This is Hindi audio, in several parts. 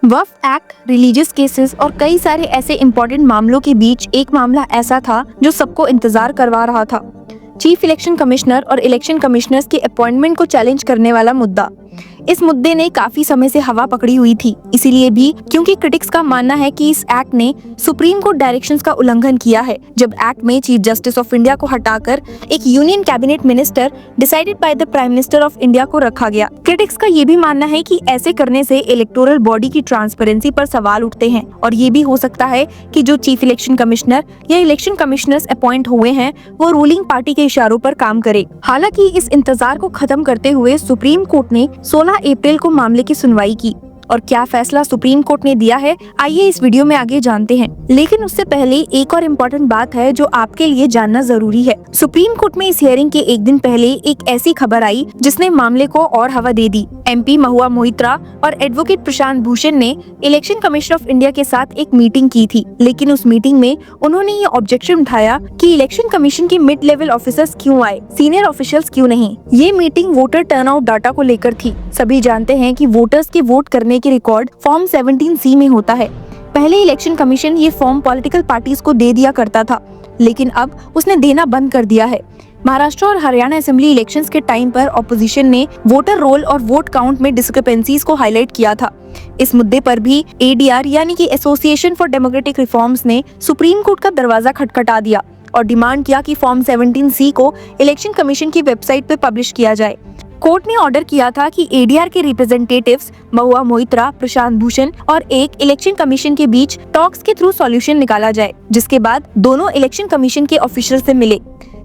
वक्फ एक्ट, रिलीजियस केसेस और कई सारे ऐसे इम्पोर्टेंट मामलों के बीच एक मामला ऐसा था जो सबको इंतजार करवा रहा था। चीफ इलेक्शन कमिश्नर और इलेक्शन कमिश्नर्स के अपॉइंटमेंट को चैलेंज करने वाला मुद्दा। इस मुद्दे ने काफी समय से हवा पकड़ी हुई थी, इसीलिए भी क्योंकि क्रिटिक्स का मानना है कि इस एक्ट ने सुप्रीम कोर्ट डायरेक्शंस का उल्लंघन किया है, जब एक्ट में चीफ जस्टिस ऑफ इंडिया को हटाकर एक union cabinet minister decided by the prime minister of India को रखा गया। क्रिटिक्स का ये भी मानना है कि ऐसे करने से इलेक्टोरल बॉडी की ट्रांसपेरेंसी पर सवाल उठते हैं और ये भी हो सकता है कि जो चीफ इलेक्शन कमिश्नर या इलेक्शन कमिश्नर्स अपॉइंट हुए हैं वो रूलिंग पार्टी के इशारों पर काम करे। हालांकि इस इंतजार को खत्म करते हुए सुप्रीम कोर्ट ने 16 अप्रैल को मामले की सुनवाई की और क्या फैसला सुप्रीम कोर्ट ने दिया है, आइए इस वीडियो में आगे जानते हैं। लेकिन उससे पहले एक और इम्पोर्टेंट बात है जो आपके लिए जानना जरूरी है। सुप्रीम कोर्ट में इस हियरिंग के एक दिन पहले एक ऐसी खबर आई जिसने मामले को और हवा दे दी। MP महुआ मोइत्रा और एडवोकेट प्रशांत भूषण ने इलेक्शन कमीशन ऑफ इंडिया के साथ एक मीटिंग की थी, लेकिन उस मीटिंग में उन्होंने ये ऑब्जेक्शन उठाया कि इलेक्शन कमीशन के मिड लेवल ऑफिसर्स क्यों आए, सीनियर ऑफिशियल्स क्यों नहीं। ये मीटिंग वोटर टर्नआउट डाटा को लेकर थी। सभी जानते हैं कि वोटर्स के वोट करने के रिकॉर्ड फॉर्म 17C में होता है। पहले इलेक्शन कमीशन ये फॉर्म पॉलिटिकल पार्टीज को दे दिया करता था, लेकिन अब उसने देना बंद कर दिया है। महाराष्ट्र और हरियाणा असेंबली इलेक्शंस के टाइम पर ऑपोजिशन ने वोटर रोल और वोट काउंट में डिस्क्रिपेंसीज को हाईलाइट किया था। इस मुद्दे पर भी ADR यानी कि एसोसिएशन फॉर डेमोक्रेटिक रिफॉर्म्स ने सुप्रीम कोर्ट का दरवाजा खटखटा दिया और डिमांड किया कि फॉर्म 17C को इलेक्शन कमीशन की वेबसाइट पर पब्लिश किया जाए। कोर्ट ने ऑर्डर किया था कि ADR के रिप्रेजेंटेटिव्स महुआ मोइत्रा, प्रशांत भूषण और एक इलेक्शन कमीशन के बीच टॉक्स के थ्रू सॉल्यूशन निकाला जाए, जिसके बाद दोनों इलेक्शन कमीशन के ऑफिशियल से मिले।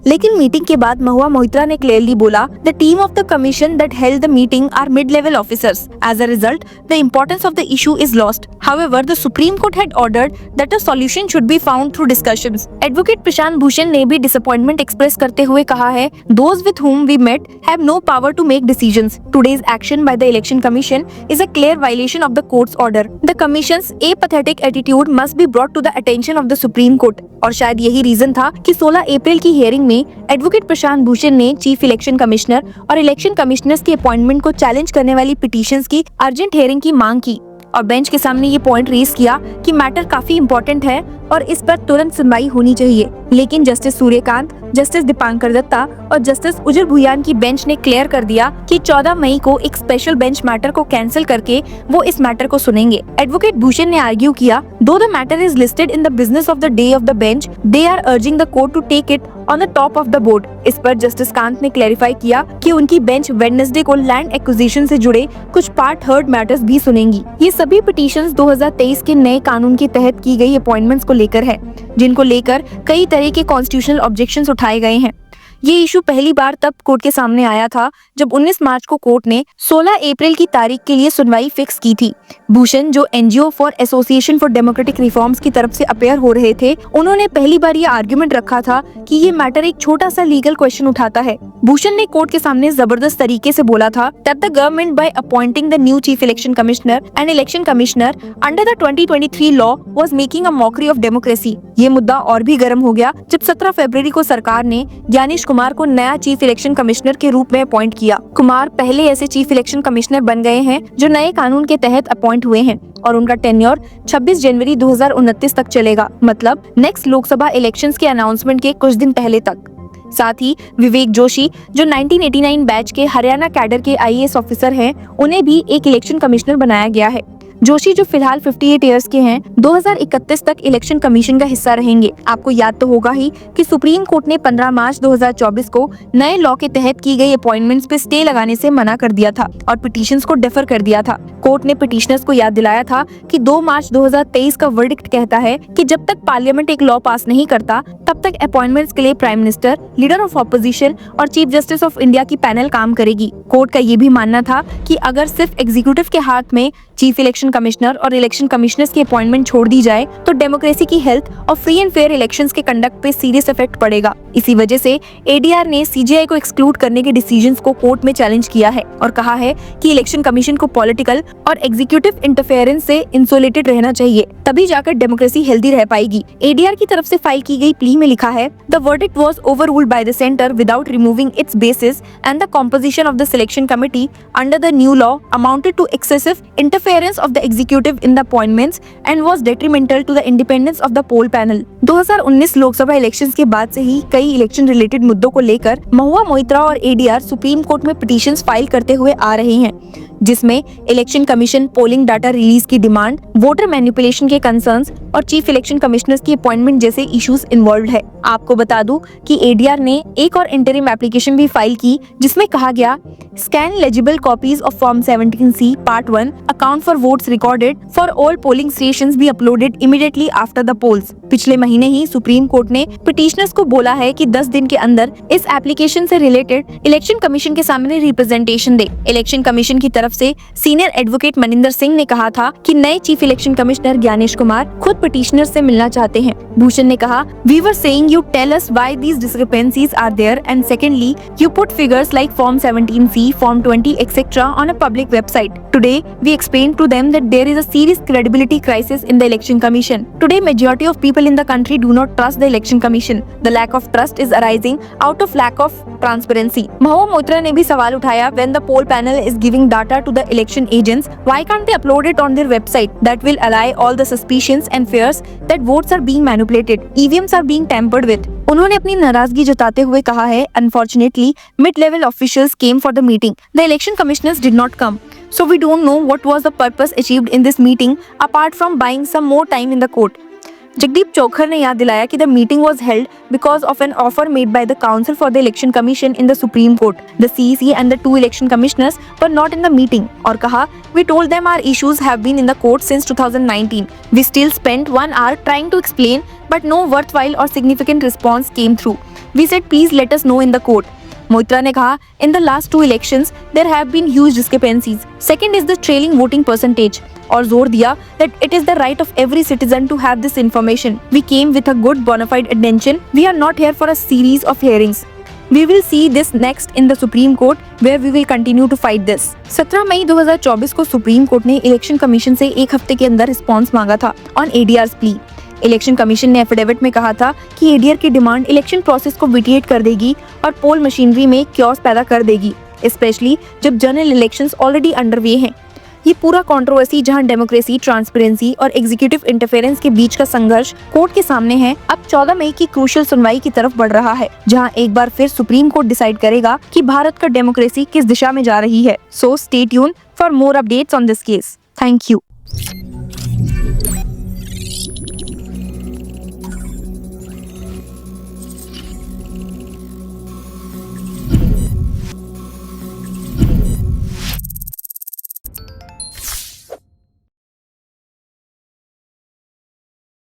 लेकिन मीटिंग के बाद महुआ मोइत्रा ने क्लियरली बोला, the team of the commission that held the meeting are mid level officers. As a result, the importance of the issue is lost. However, the Supreme Court had ordered that a solution should be found through discussions. Advocate Prashant Bhushan ने भी डिसअपॉइंटमेंट एक्सप्रेस करते हुए कहा है, Those with whom we met have no power to make decisions. Today's action by the Election Commission is a clear violation of the court's order. The Commission's apathetic attitude must be brought to the attention of the Supreme Court. और शायद यही रीजन था कि 16 अप्रैल की हियरिंग में एडवोकेट प्रशांत भूषण ने चीफ इलेक्शन कमिश्नर और इलेक्शन कमिश्नर्स के अपॉइंटमेंट को चैलेंज करने वाली पिटीशंस की अर्जेंट हियरिंग की मांग की और बेंच के सामने ये पॉइंट रेज किया कि मैटर काफी इम्पोर्टेंट है और इस पर तुरंत सुनवाई होनी चाहिए। लेकिन जस्टिस सूर्यकांत, जस्टिस दीपांकर दत्ता और जस्टिस उजर भुयान की बेंच ने क्लियर कर दिया कि 14 मई को एक स्पेशल बेंच मैटर को कैंसिल करके वो इस मैटर को सुनेंगे। एडवोकेट भूषण ने आर्ग्यू किया, though the matter is listed in the business of the day of the bench, they are urging the court to take it on the top of the board. इस पर जस्टिस कांत ने क्लैरिफाई किया कि उनकी बेंच वेडनेसडे को लैंड एक्विजिशन से जुड़े कुछ पार्ट हर्ड मैटर्स भी सुनेंगी। ये सभी पिटीशंस 2023 के नए कानून के तहत की गई अपॉइंटमेंट्स को लेकर है, जिनको लेकर कई तरह के कॉन्स्टिट्यूशनल ऑब्जेक्शंस उठाए गए हैं। ये इशू पहली बार तब कोर्ट के सामने आया था जब 19 मार्च को कोर्ट ने 16 अप्रैल की तारीख के लिए सुनवाई फिक्स की थी। भूषण, जो NGO for association for democratic reforms की तरफ से अपेयर हो रहे थे, उन्होंने पहली बार ये आर्ग्यूमेंट रखा था कि ये मैटर एक छोटा सा लीगल क्वेश्चन उठाता है। भूषण ने कोर्ट के सामने जबरदस्त तरीके से बोला था that the government by appointing the new chief election commissioner and election commissioner under the 2023 law was making a mockery of democracy. ये मुद्दा और भी गर्म हो गया जब 17 फरवरी को सरकार ने ज्ञानेश कुमार को नया चीफ इलेक्शन कमिश्नर के रूप में अपॉइंट किया। कुमार पहले ऐसे चीफ इलेक्शन कमिश्नर बन गए हैं जो नए कानून के तहत अपॉइंट हुए हैं और उनका टेन्योर 26 जनवरी 2029 तक चलेगा, मतलब नेक्स्ट लोकसभा इलेक्शंस के अनाउंसमेंट के कुछ दिन पहले तक। साथ ही विवेक जोशी, जो 1989 बैच के हरियाणा कैडर के IAS ऑफिसर हैं, उन्हें भी एक इलेक्शन कमिश्नर बनाया गया है। जोशी, जो फिलहाल 58 इयर्स के हैं, 2031 तक इलेक्शन कमीशन का हिस्सा रहेंगे। आपको याद तो होगा ही कि सुप्रीम कोर्ट ने 15 मार्च 2024 को नए लॉ के तहत की गई अपॉइंटमेंट्स पे स्टे लगाने से मना कर दिया था और पिटीशंस को डेफर कर दिया था। कोर्ट ने पिटीशनर्स को याद दिलाया था कि 2 मार्च 2023 का वर्डिक्ट कहता है कि जब तक पार्लियामेंट एक लॉ पास नहीं करता तब तक अपॉइंटमेंट्स के लिए prime minister, leader of opposition और चीफ जस्टिस ऑफ इंडिया की पैनल काम करेगी। कोर्ट का ये भी मानना था कि अगर सिर्फ एग्जीक्यूटिव के हाथ में चीफ इलेक्शन कमिश्नर और इलेक्शन कमिश्नर्स की अपॉइंटमेंट छोड़ दी जाए तो डेमोक्रेसी की हेल्थ और फ्री एंड फेयर इलेक्शंस के कंडक्ट पे सीरियस इफेक्ट पड़ेगा। इसी वजह से ADR ने CJI को एक्सक्लूड करने के डिसीजंस को कोर्ट में चैलेंज किया है और कहा है कि इलेक्शन कमीशन को पॉलिटिकल और एग्जीक्यूटिव इंटरफेरेंस से इंसुलेटेड रहना चाहिए, तभी जाकर डेमोक्रेसी हेल्दी रह पाएगी। ADR की तरफ से फाइल की गई प्ली में लिखा है, the verdict was overruled by the centre without removing its basis and the composition of the selection committee under the new law amounted to excessive interference of the the executive in the appointments and was detrimental to the independence of the poll panel. 2019 Lok Sabha elections के बाद से ही कई इलेक्शन रिलेटेड मुद्दों को लेकर महुआ मोइत्रा और एडीआर सुप्रीम कोर्ट में पिटीशंस फाइल करते हुए आ रहे हैं, जिसमें election commission polling data release की डिमांड, वोटर मैनिपुलेशन के कंसर्न्स और चीफ इलेक्शन कमिश्नर्स की अपॉइंटमेंट जैसे इश्यूज इन्वॉल्व है। आपको बता दूं कि एडीआर ने एक और इंटरिम एप्लीकेशन भी फाइल की, जिसमें कहा गया scan legible copies of form 17C part 1 account for votes recorded for all polling stations be uploaded immediately after the polls. पिछले महीने ही सुप्रीम कोर्ट ने पिटिशनर्स को बोला है कि 10 दिन के अंदर इस एप्लीकेशन से रिलेटेड इलेक्शन कमीशन के सामने रिप्रेजेंटेशन दे। इलेक्शन कमीशन की तरफ से सीनियर एडवोकेट मनिंदर सिंह ने कहा था कि नए chief election commissioner Gyanesh Kumar खुद पिटिशनर से मिलना चाहते हैं। भूषण ने कहा, we were saying you tell us why these discrepancies are there and secondly you put figures like form 17C, form 20 etc. on a public website. Today we explained to them that there is a serious credibility crisis in the election commission. Today majority of people in the country do not trust the election commission. The lack of trust is arising out of lack of transparency. Mahua Moitra ने भी सवाल उठाया, when the poll panel is giving data to the election agents, why can't they upload it on their website? That will allay all the suspicions and fears that votes are being manipulated, EVMs are being tampered with. उन्होंने अपनी नाराजगी जताते हुए कहा है, unfortunately mid-level officials came for the meeting. The election commissioners did not come. So we don't know what was the purpose achieved in this meeting apart from buying some more time in the court. Jagdeep Chokhar ने याद दिलाया कि the meeting was held because of an offer made by the Council for the Election Commission in the Supreme Court. The CEC and the 2 election commissioners were not in the meeting. और कहा, we told them our issues have been in the court since 2019. We still spent 1 hour trying to explain, but no worthwhile or significant response came through. We said please let us know in the court. Moitra ने कहा, in the last 2 elections there have been huge discrepancies. Second is the trailing voting percentage. और जोर दिया that it is the right of every citizen to have this information. We came with a good bona fide intention. We are not here for a series of hearings. We will see this next in the Supreme Court where we will continue to fight this. 17 मई 2024 को सुप्रीम कोर्ट ने इलेक्शन कमीशन से 1 हफ्ते के अंदर रिस्पॉन्स मांगा था ऑन एडीआर's plea. इलेक्शन कमीशन ने एफिडेविट में कहा था कि एडीआर की डिमांड इलेक्शन प्रोसेस को विटिएट कर देगी और पोल मशीनरी में क्योस पैदा कर देगी, स्पेशली जब जनरल इलेक्शंस ऑलरेडी अंडरवे हैं। ये पूरा कंट्रोवर्सी जहां डेमोक्रेसी, ट्रांसपेरेंसी और एग्जीक्यूटिव इंटरफेरेंस के बीच का संघर्ष कोर्ट के सामने है, अब 14 मई की क्रूशियल सुनवाई की तरफ बढ़ रहा है, जहां एक बार फिर सुप्रीम कोर्ट डिसाइड करेगा कि भारत का डेमोक्रेसी किस दिशा में जा रही है। So stay tune for more updates on this case. Thank you.